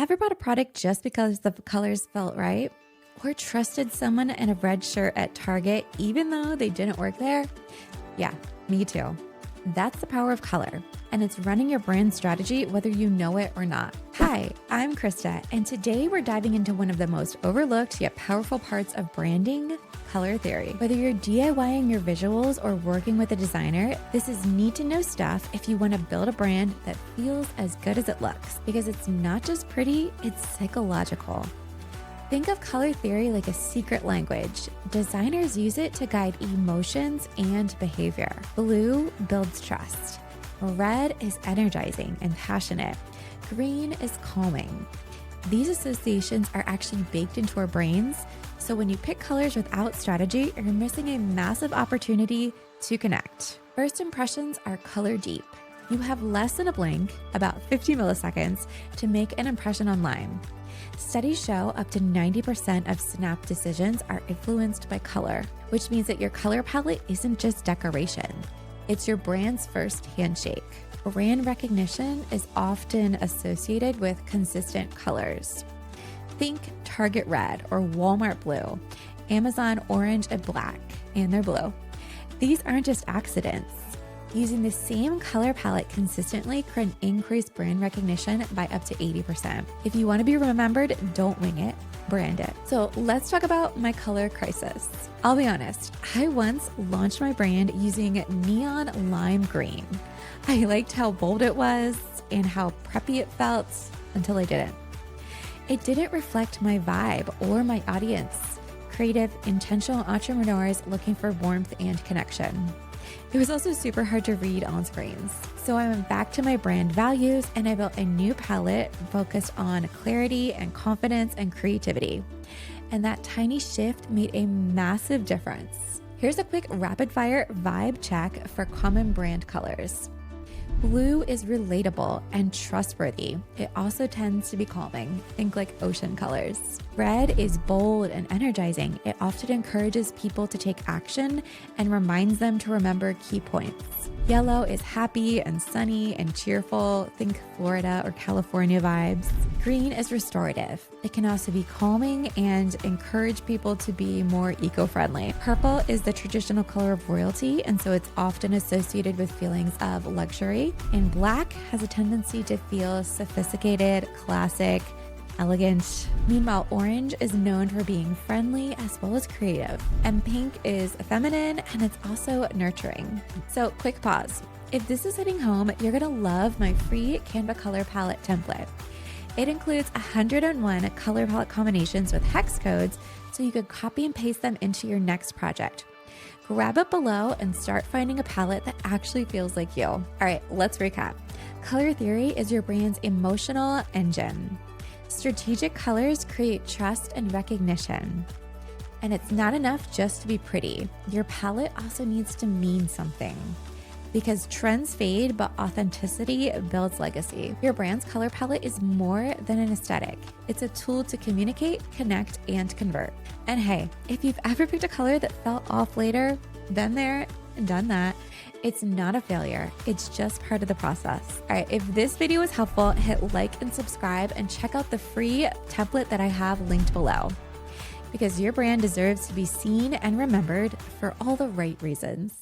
Ever bought a product just because the colors felt right? Or trusted someone in a red shirt at Target even though they didn't work there? Yeah, me too. That's the power of color, and it's running your brand strategy whether you know it or not. Hi, I'm Krista, and today we're diving into one of the most overlooked yet powerful parts of branding, color theory. Whether you're DIYing your visuals or working with a designer, this is need to know stuff if you want to build a brand that feels as good as it looks, because it's not just pretty, it's psychological. Think of color theory like a secret language. Designers use it to guide emotions and behavior. Blue builds trust. Red is energizing and passionate. Green is calming. These associations are actually baked into our brains, so when you pick colors without strategy, you're missing a massive opportunity to connect. First impressions are color deep. You have less than a blink, about 50 milliseconds, to make an impression online. Studies show up to 90% of snap decisions are influenced by color, which means that your color palette isn't just decoration. It's your brand's first handshake. Brand recognition is often associated with consistent colors. Think Target red or Walmart blue, Amazon orange and black, and they're blue. These aren't just accidents. Using the same color palette consistently can increase brand recognition by up to 80%. If you want to be remembered, don't wing it, brand it. So let's talk about my color crisis. I'll be honest, I once launched my brand using neon lime green. I liked how bold it was and how preppy it felt until I didn't. It didn't reflect my vibe or my audience, creative, intentional entrepreneurs looking for warmth and connection. It was also super hard to read on screens. So I went back to my brand values and I built a new palette focused on clarity and confidence and creativity. And that tiny shift made a massive difference. Here's a quick rapid fire vibe check for common brand colors. Blue is relatable and trustworthy. It also tends to be calming. Think like ocean colors. Red is bold and energizing. It often encourages people to take action and reminds them to remember key points. Yellow is happy and sunny and cheerful. Think Florida or California vibes. Green is restorative. It can also be calming and encourage people to be more eco-friendly. Purple is the traditional color of royalty, and so it's often associated with feelings of luxury. And black has a tendency to feel sophisticated, classic, elegant. Meanwhile, orange is known for being friendly as well as creative. And pink is feminine and it's also nurturing. So quick pause. If this is hitting home, you're gonna love my free Canva color palette template. It includes 101 color palette combinations with hex codes so you can copy and paste them into your next project. Grab it below and start finding a palette that actually feels like you. All right, let's recap. Color theory is your brand's emotional engine. Strategic colors create trust and recognition. And it's not enough just to be pretty. Your palette also needs to mean something. Because trends fade, but authenticity builds legacy. Your brand's color palette is more than an aesthetic. It's a tool to communicate, connect, and convert. And hey, if you've ever picked a color that felt off later, been there and done that, it's not a failure. It's just part of the process. All right, if this video was helpful, hit like and subscribe and check out the free template that I have linked below. Because your brand deserves to be seen and remembered for all the right reasons.